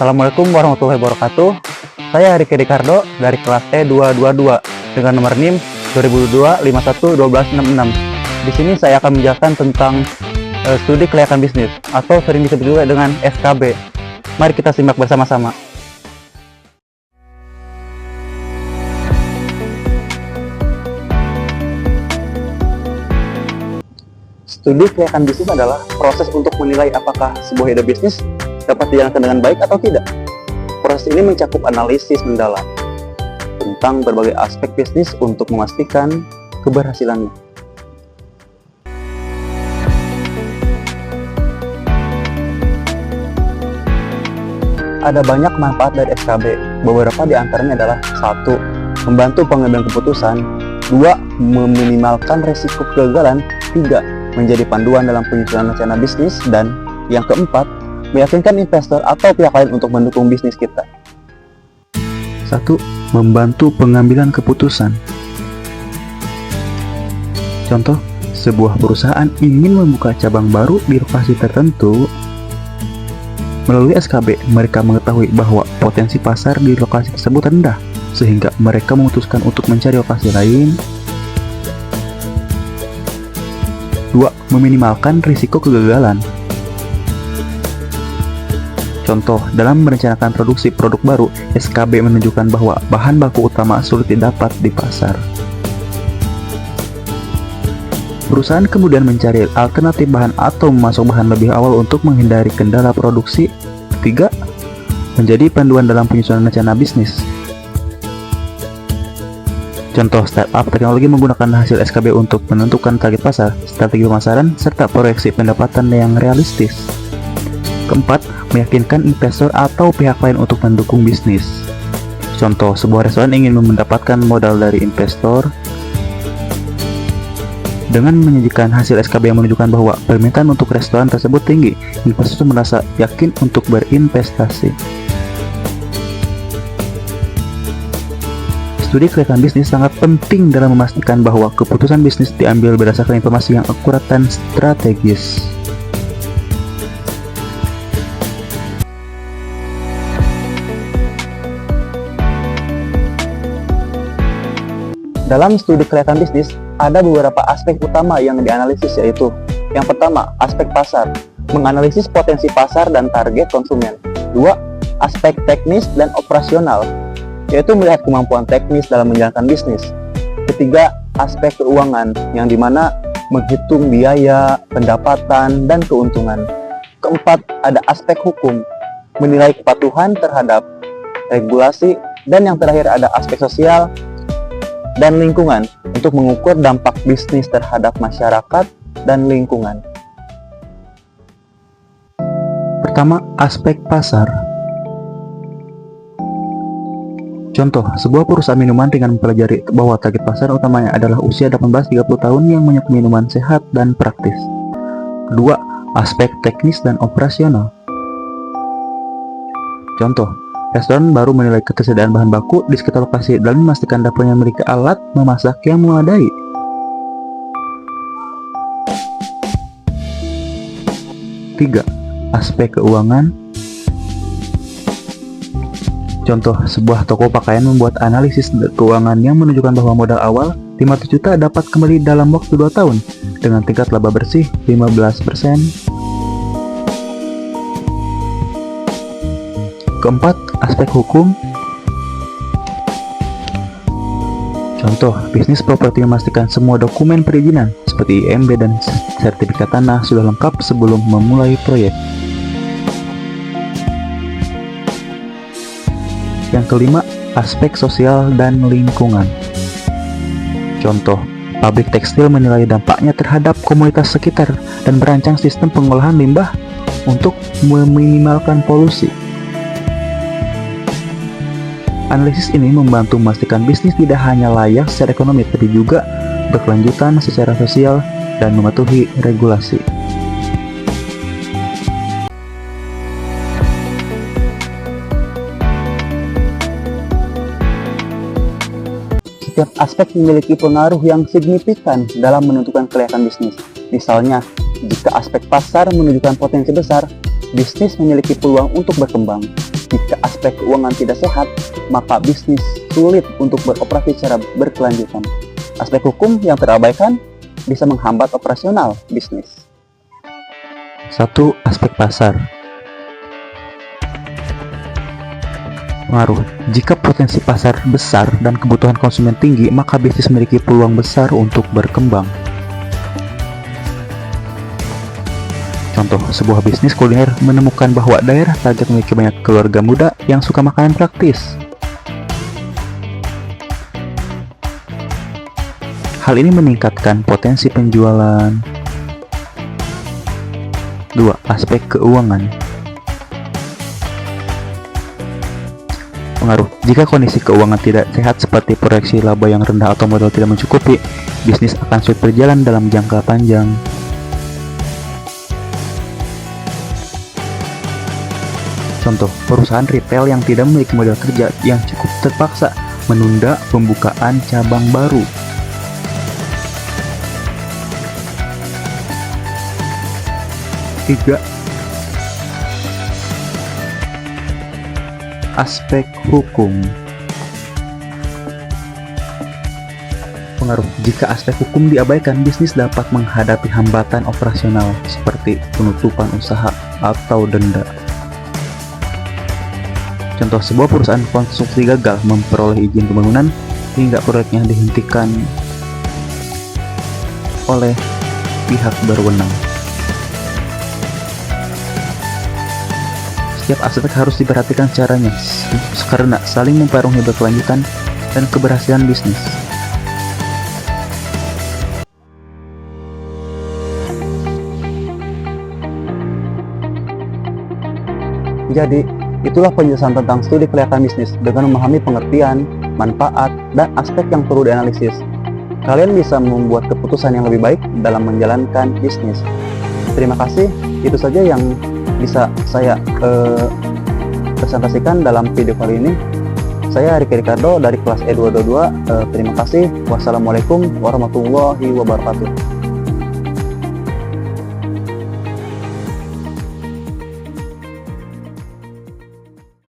Assalamualaikum warahmatullahi wabarakatuh. Saya Riki Ricardo dari kelas E222 dengan nomor NIM 2022-51-1266. Di sini saya akan menjelaskan tentang studi kelayakan bisnis atau sering disebut juga dengan SKB. Mari kita simak bersama-sama. Studi kelayakan bisnis adalah proses untuk menilai apakah sebuah ide bisnis dapat dijalankan dengan baik atau tidak. Proses ini mencakup analisis mendalam tentang berbagai aspek bisnis untuk memastikan keberhasilannya. Ada banyak manfaat dari SKB. Beberapa di antaranya adalah 1. Membantu pengambilan keputusan. 2. Meminimalkan resiko kegagalan. 3. Menjadi panduan dalam penyusunan rencana bisnis. Dan yang keempat, meyakinkan investor atau pihak lain untuk mendukung bisnis kita. 1. Membantu pengambilan keputusan. Contoh, sebuah perusahaan ingin membuka cabang baru di lokasi tertentu. Melalui SKB, mereka mengetahui bahwa potensi pasar di lokasi tersebut rendah, sehingga mereka memutuskan untuk mencari lokasi lain. 2. Meminimalkan risiko kegagalan. Contoh, dalam merencanakan produksi produk baru, SKB menunjukkan bahwa bahan baku utama sulit didapat di pasar. Perusahaan kemudian mencari alternatif bahan atau memasok bahan lebih awal untuk menghindari kendala produksi. 3. Menjadi panduan dalam penyusunan rencana bisnis. Contoh, startup teknologi menggunakan hasil SKB untuk menentukan target pasar, strategi pemasaran, serta proyeksi pendapatan yang realistis. Keempat, meyakinkan investor atau pihak lain untuk mendukung bisnis. Contoh, sebuah restoran ingin mendapatkan modal dari investor. Dengan menyajikan hasil SKB yang menunjukkan bahwa permintaan untuk restoran tersebut tinggi, investor merasa yakin untuk berinvestasi. Studi kelayakan bisnis sangat penting dalam memastikan bahwa keputusan bisnis diambil berdasarkan informasi yang akurat dan strategis. Dalam studi kelayakan bisnis, ada beberapa aspek utama yang dianalisis, yaitu yang pertama, aspek pasar, menganalisis potensi pasar dan target konsumen. 2. Aspek teknis dan operasional, yaitu melihat kemampuan teknis dalam menjalankan bisnis. Ketiga, aspek keuangan, yang dimana menghitung biaya, pendapatan, dan keuntungan. Keempat, ada aspek hukum, menilai kepatuhan terhadap regulasi. Dan yang terakhir ada aspek sosial dan lingkungan, untuk mengukur dampak bisnis terhadap masyarakat dan lingkungan. Pertama, aspek pasar. Contoh, sebuah perusahaan minuman dengan mempelajari bahwa target pasar utamanya adalah usia 18-30 tahun yang menyukai minuman sehat dan praktis. Kedua, aspek teknis dan operasional. Contoh, restoran baru menilai ketersediaan bahan baku di sekitar lokasi dan memastikan dapurnya memiliki alat memasak yang memadai. Tiga, aspek keuangan. Contoh, sebuah toko pakaian membuat analisis keuangan yang menunjukkan bahwa modal awal 500 juta dapat kembali dalam waktu 2 tahun dengan tingkat laba bersih 15%. Keempat, aspek hukum. Contoh, bisnis properti memastikan semua dokumen perizinan seperti IMB dan sertifikat tanah sudah lengkap sebelum memulai proyek. Yang kelima, aspek sosial dan lingkungan. Contoh, pabrik tekstil menilai dampaknya terhadap komunitas sekitar dan merancang sistem pengolahan limbah untuk meminimalkan polusi. Analisis ini membantu memastikan bisnis tidak hanya layak secara ekonomi, tapi juga berkelanjutan secara sosial dan mematuhi regulasi. Setiap aspek memiliki pengaruh yang signifikan dalam menentukan kelayakan bisnis. Misalnya, jika aspek pasar menunjukkan potensi besar, bisnis memiliki peluang untuk berkembang. Jika aspek keuangan tidak sehat, maka bisnis sulit untuk beroperasi secara berkelanjutan. Aspek hukum yang terabaikan bisa menghambat operasional bisnis. 1. Aspek pasar. Pengaruh. Jika potensi pasar besar dan kebutuhan konsumen tinggi, maka bisnis memiliki peluang besar untuk berkembang. Contoh, sebuah bisnis kuliner menemukan bahwa daerah target memiliki banyak keluarga muda yang suka makanan praktis. Hal ini meningkatkan potensi penjualan. 2. Aspek keuangan. Pengaruh. Jika kondisi keuangan tidak sehat seperti proyeksi laba yang rendah atau modal tidak mencukupi, bisnis akan sulit berjalan dalam jangka panjang. Contoh, perusahaan retail yang tidak memiliki modal kerja yang cukup terpaksa menunda pembukaan cabang baru. Tiga, aspek hukum. Pengaruh. Jika aspek hukum diabaikan, bisnis dapat menghadapi hambatan operasional seperti penutupan usaha atau denda. Contoh, sebuah perusahaan konstruksi gagal memperoleh izin pembangunan hingga proyeknya dihentikan oleh pihak berwenang. Setiap aspek harus diperhatikan caranya karena saling mempengaruhi berkelanjutan dan keberhasilan bisnis. Jadi, itulah penjelasan tentang studi kelayakan bisnis dengan memahami pengertian, manfaat, dan aspek yang perlu dianalisis. Kalian bisa membuat keputusan yang lebih baik dalam menjalankan bisnis. Terima kasih, itu saja yang bisa saya presentasikan dalam video kali ini. Saya Ricky Ricardo dari kelas E222. Terima kasih. Wassalamualaikum warahmatullahi wabarakatuh.